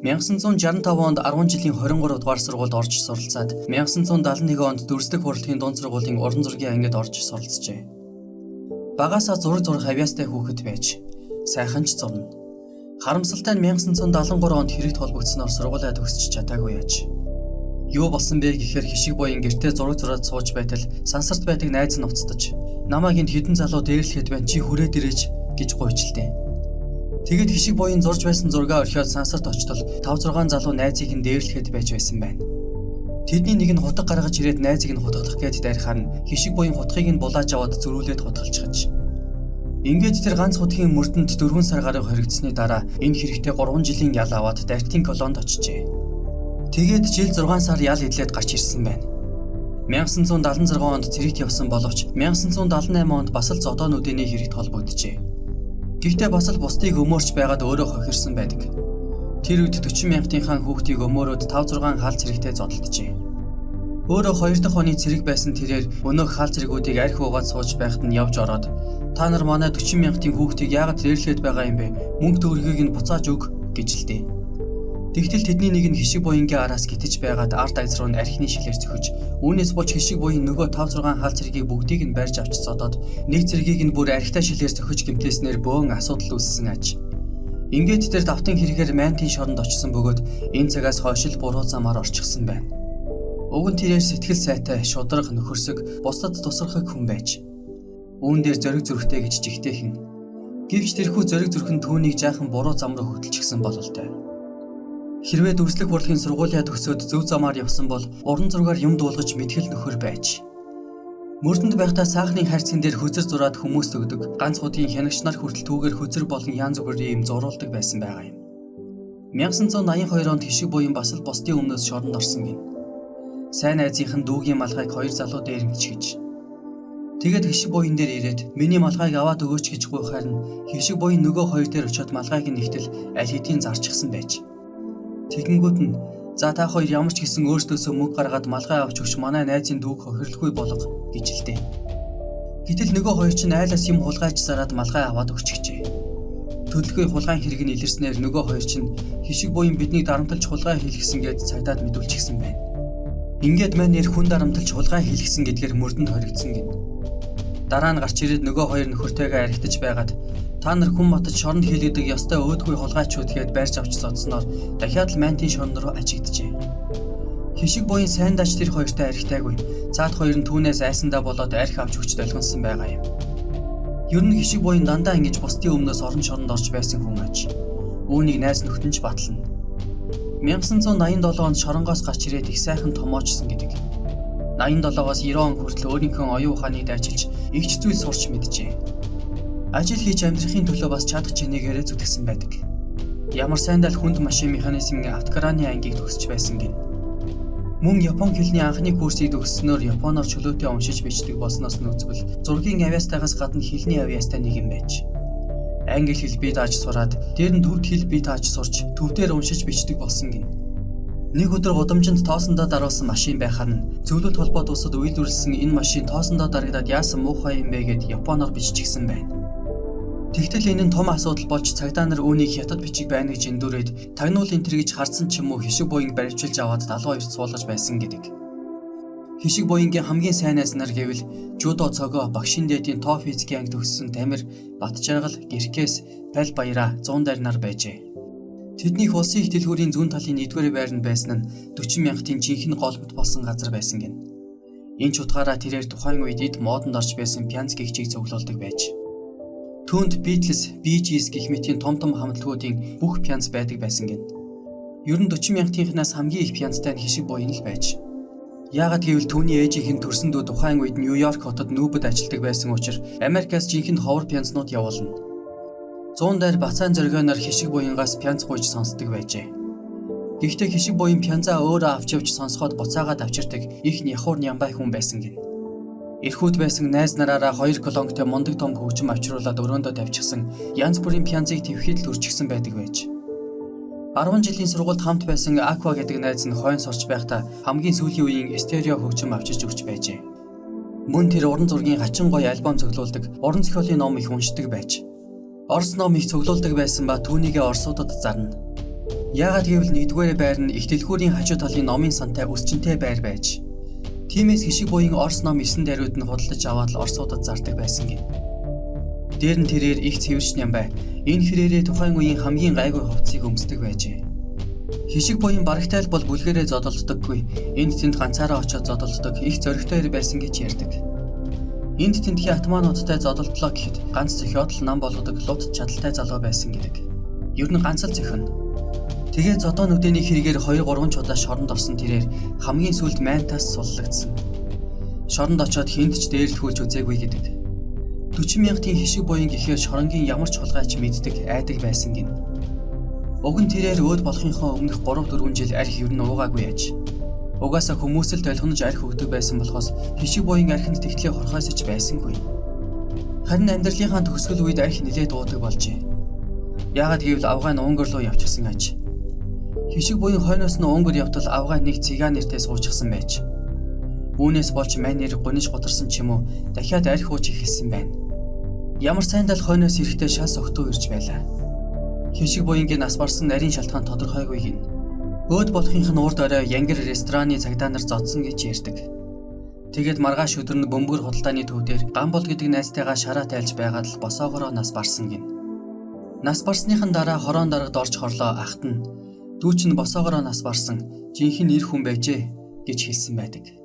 1965 онд 10 жилийн 23 дугаар сургуульд орж суралцаад 1971 онд дүрслэх хурлын дунд сургуулийн уран зургийн ангид орж суралцжээ. Багаасаа зураг зурах авьяастай хүүхэд байж сайхан ч зурна. Харамсалтай нь 1973 онд хэрэгт холбогдсноор сургуулаа төгсч чадаагүй яаж. Юу болсон бэ гэхээр хишиг буян гэртээ зураг зураад сууж байтал сансарт байдаг найз нь уцтаж намайг энд хідэн залуу дээрлэхэд байна чи хүрээд ирээч гэж гуйжлээ. Тэгэд хишиг буян зурж байсан зургаа орхиод сансарт очтол 5-6 залуу найзыг нь дээрлэхэд байж байсан байна. Тэдний нэг нь хутга гаргаж ирээд найзыг нь хутгалах гээд дайрахаар нь хишиг буян хутгийг нь булааж аваад зөрүүлээд хутгалчихж. Ингээд тэр ганц хутгийн мөрдөнд 4 сар гаруй хоригдсны дараа энэ хэрэгтэй 3 жилийн ял аваад Дартийн колонд очижээ. Тэгээд жил 6 сар ял идлээд гарч ирсэн байна. 1976 онд цэрэгт явсан боловч 1978 онд бас л зодоо нүдэний хэрэгт холбогджээ. Гэхдээ бас л бусдыг өмөрч байгаад өөрөө хохирсон байдаг. Тэр үед 40 мянгатынхаа хүүхдийг өмөрөөд 5-6 хаал цэрэгтэй зодтолджээ. Өөрөө 2 дахь оны цэрэг байсан тэрээр өнөөх хаал цэрэгүүдийг арх уугаад сууж байхад нь явж ороод та нар манай 40 мянгатын хүүхдийг яагаад дээрлэхэд байгаа юм бэ? Мөнгө төгрөгийг нь буцааж өг гэж хэлдэг. Тэгтэл тэдний нэг нь хишиг буянгийн араас гитэж байгаад ард агз руу архины шилээр зөхөж үүнээс болж хишиг буян нөгөө 5-6 хаал цэрэгийг бүгдийг нь барьж авч содоод нэг цэрэгийг нь бүр архитай шилээр зөхөж гэмтээснээр бөөн асуудал үүссэн аж. Ингээд тэр давтан хэрэгээр Мантийн шоронд очсон бөгөөд энэ цагаас хойш л буруу замаар орчихсон байна. Уг нь тэрээр сэтгэл сайтай, шударга, нөхөрсөг, бусдад тусархаг хүн байж. Үүн дээр зориг зүрхтэй гэж жигтэйхэн. Гэвч тэрхүү зориг зүрх нь түүнийг жаахан буруу зам руу хөтлчихсэн бололтой. Хэрвээ дүрслэх хурлын сургуулиа төгсөөд зөв замаар явсан бол уран зургаар юм дуулгаж мэдгэл нөхөр байж. Мөрдөнд байхдаа саахны хайрцаган дээр хөзөр зураад хүмүүст өгдөг, ганц хуудын хянагч нар хүртэл түүгээр хөзөр болон янз бүрийн юм зуруулдаг байсан байгаа юм. 1982 онд хишиг буян бас л бусдын өмнөөс шоронд орсон гин. Сайн найзынхан дүүгийн малгайг 2 залуу дээрэмдчихэж. Тэгээд хишиг буян дээр ирээд миний малгайг аваад өгөөч гэж гуйхаар нь хишиг буян нөгөө хоёр дээр очиод малгайг нэгтэл аль хэдийн зарчихсан байж. Тэгэнгүүт нь за та хоёр ямар ч гэсэн өөрсдөөсөө мөнгө гаргаад малгай авч өгч манай найзын дүүг хохирлохгүй болго гэж хэлдэг. Гэтэл нөгөө хоёр ч айлаас юм хулгайж зараад малгай аваад өгчихжээ. Төлөвлөгөө хулгайн хэрэг нь илэрснээр нөгөө хоёр ч хишиг буян биднийг дарамтлж хулгай хийлгэсэн гэд цагдаад мэдүүлчихсэн байна. Ингээд мань нэр хүн дарамтлж хулгай хийлгэсэн гэдгээр мөрдөнд хоригдсон гин. Дараа нь гарч ирээд нөгөө хоёр нөхөртэйгээ архитаж байгаад та нар хүн матж шоронд хийлгэдэг ёстой өөдгүй хулгайчуд гээд байрч авч содсноор дахиад л Мантийн шоронд руу ажигджээ. Хишиг буян сайн даж тэр хоёртой архитаагүй. Цаад хоёр нь түүнээс айсандаа болоод архи авч өгч долгонсон байгаа юм. Ер нь хишиг буян дандаа ингэж бусдын өмнөөс орон шоронд орж байсан хүн аж. Үүнийг найз нөхдөнд ч батлна. 1987 онд шоронгоос гарч ирээд их сайхан томоочсон гэдэг. 87-оос 90 он хүртэл өөрийнхөө оюун ухааныг дайчилж игч зүйл сурч мэджээ. Ажил хийж амьдрахын төлөө бас чадах чинээгээр зүтгэсэн байдаг. Ямар сайндаа л хүнд машин механизмын автокраны ангийг төгсөж байсан гин. Мөн Япон хэлний анхны курсыг төгсснөөр японоор чөлөөтэй уншиж бичдэг болсноос нөөцгөл зургийн авьяастайгаас гадна хэлний авьяастай нэг юм байж. Англи хэл бие дааж сураад дээр нь төвд хэл бие дааж сурч төвдөр уншиж бичдэг болсон гин. Нэг өдөр гудамжинд тоосондоо даруулсан машин байхаар нь зөвлөлт холбоо дуусаад үйлдвэрлэсэн энэ машин тоосондоо дарагдаад яасан муухай юм бэ гэд японоор биччихсэн байна. Тэгтэл энэ нь том асуудал болж цагдаа нар үүнийг хятад бичиг байна гэж эндүрээд тагнуул энтер гэж харсан ч юм уу хишиг буян баривчилж аваад 72-т суулгаж байсан гэдэг. Хишиг буянгийн хамгийн сайн найз нар гэвэл жудо цогоо багшин дээдийн тоо физикийн анги төгссөн Тамир, Батжаргал, Гэркээс, Пал Баяра 100 дайр нар байжээ. Тэднийх улсын их дэлгүүрийн зүүн талын 1-р байранд байсан нь 40 мянгатын жинхэнэ голбот болсон газар байсан гин. Энэ ч утгаараа тэрээр тухайн үед эд модонд орж байсан пянц гихчийг цуглуулдаг байж. Түүнд Beatles, Bee Gees гэх мэтийн том хамтлагуудын бүх пянц байдаг байсан гин. Ер нь 40 мянгатынхнаас хамгийн их пянцтай нь хишиг буян л байж. Яагад гэвэл түүний ээжийнх нь төрсөн дүү тухайн үед Нью-Йорк хотод нүүбэд ажилладаг байсан учраас Америкаас жинхэнэ ховор пянцнууд явуулна. 100 дайр бацаан зоргионоор хишиг буянгаас пянц гуйж сонсдог байжээ. Гэхдээ хишиг буян пянцаа өөрөө авч явж сонсоход буцаагаад авчирдаг их нявхур нямбай хүн байсан гин. Эрхүүд байсан найз нараараа 2 колонктой мундаг том хөгжим авчруулад өрөөндөө тавьчихсан янз бүрийн пянцыг твхэд л үрчгсэн байдаг байж. 10 жилийн сургуульд хамт байсан Аква гэдэг найз нь хойно сорч байхдаа хамгийн сүүлийн үеийн стерео хөгжим авчирч өгч байжээ. Мөн тэр уран зургийн хачин гоё альбом цуглуулдаг, уран зохиолын ном их уншдаг байж. Орос ном их цуглуулдаг байсан ба түүнийгээ орсуудад зарна. Яагаад гэвэл нэгдүгээр байр нь их дэлгүүрийн хажуу талын номын сантай өсчөнтэй байр байж. Тиймээс хишиг буян Орос ном 9 даруйд нь худалдаж аваад Оросуудад зардаг байсан гин. Дээр нь тэрээр их цэвэрч ням бай. Энэ хэрээрээ тухайн үеийн хамгийн гайгүй хувцсыг өмсдөг байжээ. Хишиг буян барагтай бол бүлгэрээ зодолддоггүй. Энд тэнд ганцаараа очиод зодолддог их зөрөгтэй байсан гэж ярьдаг. Энд тентхийн атмануудтай зодолдлоо гэхэд ганц зохиод л нам болгодог лут чадaltaй залуу байсан гэдэг. Ер нь ганц л зохион. Тэгээд зодоо нүдэний хэрэгээр 2-3 удаа шоронд орсон тэрээр хамгийн сүүлд майнтаас суллагдсан. Шоронд очиод хүнд ч дээрлэхүүлж үзээгүй гэдэг. 40 мянгатын хишиг буян гэхээр шоронгийн ямар ч хулгайч мэддэг айдаг байсан гин. Уг нь тэрээр өөд болохынхоо өмнөх 3-4 жил арх ер нь уугаагүй яж. Угаасаа хүмүүс л толгонож арх өгдөг байсан болохоос хишиг буян архинд тэгтлээ хорхоосч байсангүй. Харин амьдралынхаа төгсгөл үед арх нилээд уудаг болжээ. Яагаад гэвэл авгай нь Унгар руу явчихсан аж. Хишиг буян хойноос нь Унгар явтал авгай нэг циган нэртэй суучихсан байж. Үүнээс болж мань нэр гуниж гутарсан ч юм уу дахиад арх ууж эхэлсэн байна. Ямар сайндал хойноос ирэхдээ шал согтуу ирж байлаа. Хишиг буянгийн нас барсан нарийн шалтгаан тодорхойгүй гин. Өөд болохынх нь урд орой Янгир рестораны цагдаа нар зодсон гэж ярьдаг. Тэгээд маргааш өдөр нь бөмбөр худалдааны төв дээр Гамбол гэдэг найзтайгаа шараа тайлж байгаад л босоогороо нас барсан гин. Нас барсныхан дараа хороон дарагд орж хорлоо ахт нь дүү чинь босоогороо нас барсан жинхэнэ эр хүн байжээ гэж хэлсэн байдаг.